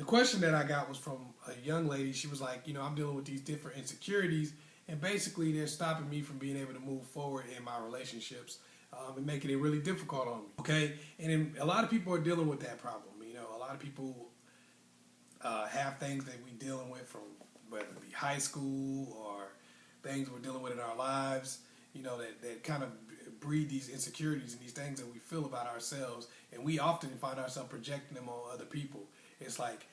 question that I got was from a young lady. She was like, I'm dealing with these different insecurities, and basically they're stopping me from being able to move forward in my relationships, and making it really difficult on me. Okay, and then a lot of people are dealing with that problem. A lot of people have things that we're dealing with from whether it be high school or things we're dealing with in our lives, that kind of breed these insecurities and these things that we feel about ourselves, and we often find ourselves projecting them on other people. It's like,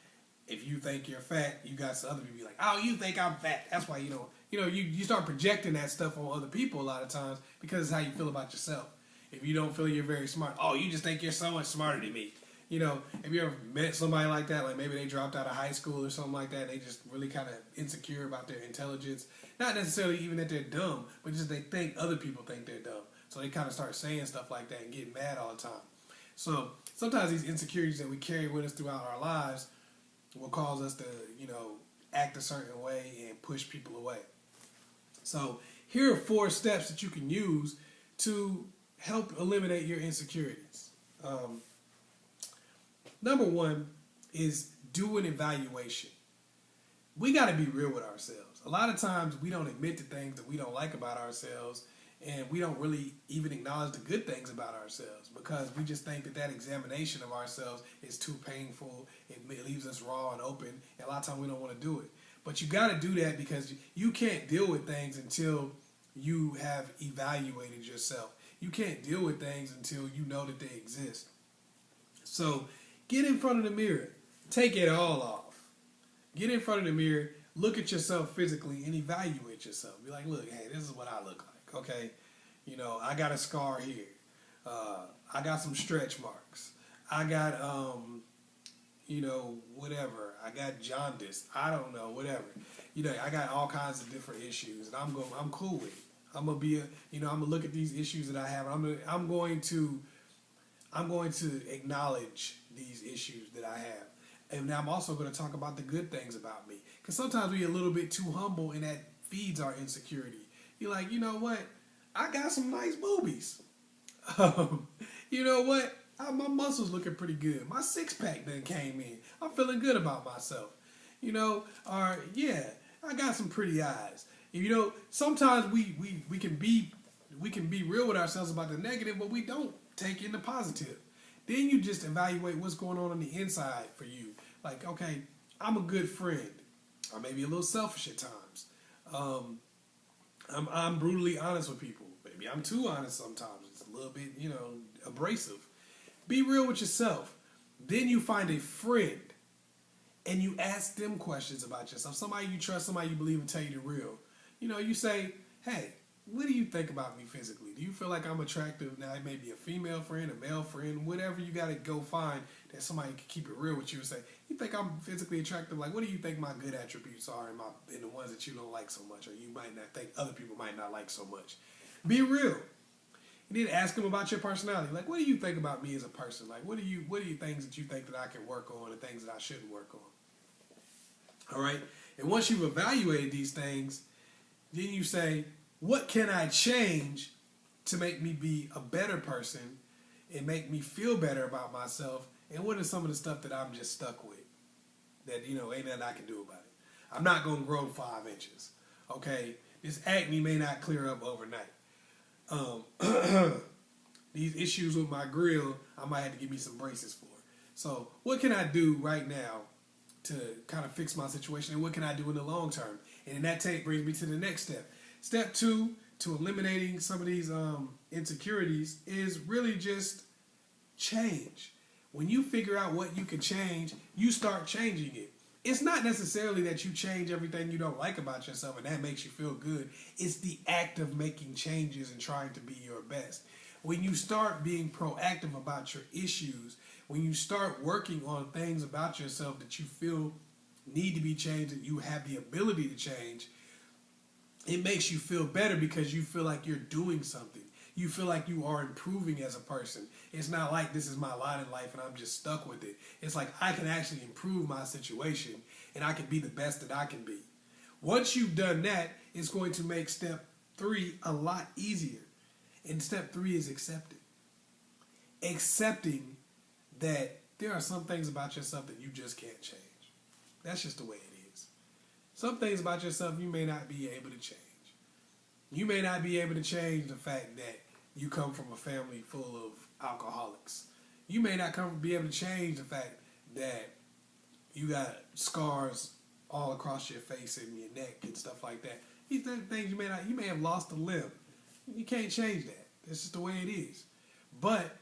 if you think you're fat, you got some other people be like, oh, you think I'm fat. That's why you start projecting that stuff on other people a lot of times because it's how you feel about yourself. If you don't feel you're very smart, oh, you just think you're so much smarter than me. Have you ever met somebody like that? Like maybe they dropped out of high school or something like that. They just really kind of insecure about their intelligence. Not necessarily even that they're dumb, but just they think other people think they're dumb. So they kind of start saying stuff like that and getting mad all the time. So sometimes these insecurities that we carry with us throughout our lives will cause us to, act a certain way and push people away. So here are 4 steps that you can use to help eliminate your insecurities. Number 1 is do an evaluation. We got to be real with ourselves. A lot of times we don't admit to things that we don't like about ourselves, and we don't really even acknowledge the good things about ourselves because we just think that examination of ourselves is too painful. It leaves us raw and open, and a lot of times we don't want to do it. But you got to do that because you can't deal with things until you have evaluated yourself. You can't deal with things until you know that they exist. So get in front of the mirror. Take it all off. Get in front of the mirror, look at yourself physically, and evaluate yourself. Be like, look, hey, this is what I look like. Okay? I got a scar here. I got some stretch marks. I got, whatever. I got jaundice. I don't know, whatever. I got all kinds of different issues, and I'm cool with it. I'm gonna look at these issues that I have. I'm going to acknowledge these issues that I have. And I'm also going to talk about the good things about me. Because sometimes we're a little bit too humble, and that feeds our insecurity. You're like, you know what? I got some nice boobies. You know what? My muscles looking pretty good. My 6-pack done came in. I'm feeling good about myself. Or yeah, I got some pretty eyes. Sometimes we can be real with ourselves about the negative, but we don't take in the positive. Then you just evaluate what's going on the inside for you. Like, okay, I'm a good friend. I may be a little selfish at times. I'm brutally honest with people. Maybe I'm too honest sometimes. It's a little bit, abrasive. Be real with yourself. Then you find a friend and you ask them questions about yourself. Somebody you trust, somebody you believe will tell you the real. You say, hey, what do you think about me physically? Do you feel like I'm attractive? Now, it may be a female friend, a male friend, whatever. You got to go find that somebody can keep it real with you and say, you think I'm physically attractive? Like, what do you think my good attributes are in the ones that you don't like so much, or you might not think other people might not like so much? Be real. And then ask them about your personality. Like, what do you think about me as a person? Like, what are you things that you think that I can work on and things that I shouldn't work on? All right? And once you've evaluated these things, then you say, what can I change to make me be a better person and make me feel better about myself? And what is some of the stuff that I'm just stuck with that, ain't nothing I can do about it? I'm not going to grow 5 inches. Okay? This acne may not clear up overnight. These issues with my grill, I might have to give me some braces for. So what can I do right now to kind of fix my situation? And what can I do in the long term? And then that brings me to the next step. Step 2 to eliminating some of these insecurities is really just change. When you figure out what you can change, you start changing it. It's not necessarily that you change everything you don't like about yourself and that makes you feel good. It's the act of making changes and trying to be your best. When you start being proactive about your issues, when you start working on things about yourself that you feel need to be changed and you have the ability to change, it makes you feel better because you feel like you're doing something. You feel like you are improving as a person. It's not like this is my lot in life and I'm just stuck with it. It's like I can actually improve my situation and I can be the best that I can be. Once you've done that, it's going to make step 3 a lot easier. And step 3 is accepting. Accepting that there are some things about yourself that you just can't change. That's just the way it is. Some things about yourself you may not be able to change. You may not be able to change the fact that you come from a family full of alcoholics. You may not be able to change the fact that you got scars all across your face and your neck and stuff like that. These things you may have lost a limb. You can't change that. That's just the way it is. But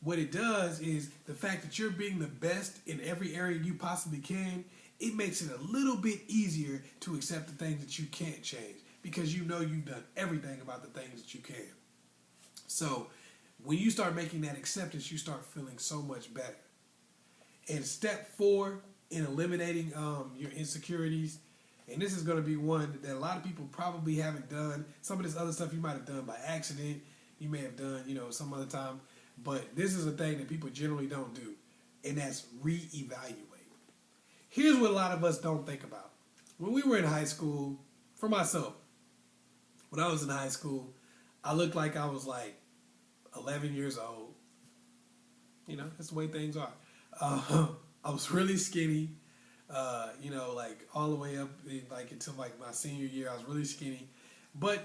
what it does is the fact that you're being the best in every area you possibly can, it makes it a little bit easier to accept the things that you can't change because you know you've done everything about the things that you can. So when you start making that acceptance, you start feeling so much better. And step 4 in eliminating your insecurities, and this is going to be one that a lot of people probably haven't done. Some of this other stuff you might have done by accident. You may have done, some other time. But this is a thing that people generally don't do, and that's reevaluate. Here's what a lot of us don't think about. When we were in high school, for myself, when I was in high school, I looked like I was like 11 years old. That's the way things are. I was really skinny, like all the way up, until like my senior year, I was really skinny. But,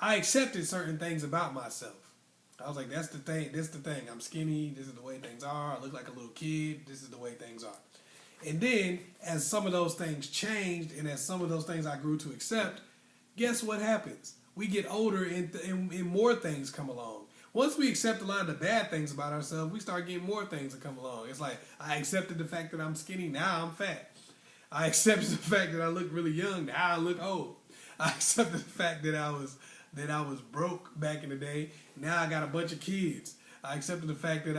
I accepted certain things about myself. I was like, that's the thing. I'm skinny. This is the way things are. I look like a little kid. This is the way things are. And then, as some of those things changed, and as some of those things I grew to accept, guess what happens? We get older, and more things come along. Once we accept a lot of the bad things about ourselves, we start getting more things that come along. It's like, I accepted the fact that I'm skinny, now I'm fat. I accepted the fact that I look really young, now I look old. I accepted the fact that I was broke back in the day, now I got a bunch of kids. I accepted the fact that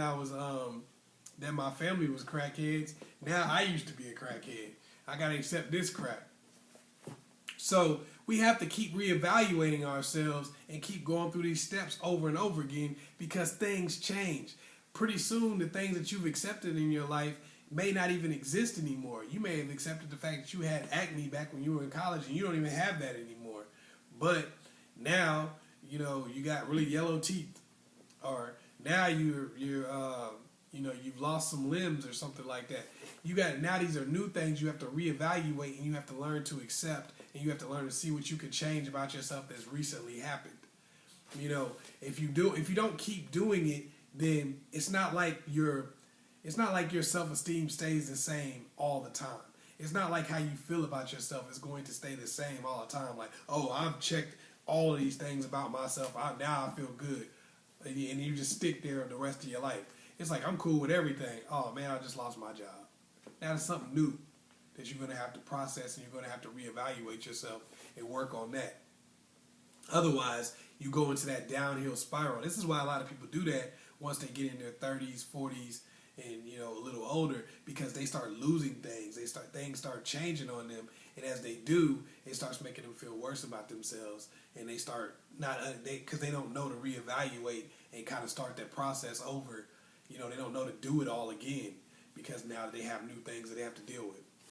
that my family was crackheads, now I used to be a crackhead. I gotta accept this crap. So we have to keep reevaluating ourselves and keep going through these steps over and over again because things change. Pretty soon, the things that you've accepted in your life may not even exist anymore. You may have accepted the fact that you had acne back when you were in college and you don't even have that anymore. But now, you got really yellow teeth, or now you've lost some limbs or something like that. Now these are new things you have to reevaluate and you have to learn to accept, and you have to learn to see what you can change about yourself that's recently happened. If you don't keep doing it, then it's not like your self-esteem stays the same all the time. It's not like how you feel about yourself is going to stay the same all the time. Like, oh, I've checked all of these things about myself. Now I feel good. And you just stick there the rest of your life. It's like, I'm cool with everything. Oh, man, I just lost my job. Now it's something new that you're going to have to process, and you're going to have to reevaluate yourself and work on that. Otherwise, you go into that downhill spiral. This is why a lot of people do that once they get in their 30s, 40s, and a little older, because they start losing things. Things start changing on them, and as they do, it starts making them feel worse about themselves, and they start because they don't know to reevaluate and kind of start that process over. They don't know to do it all again because now they have new things that they have to deal with.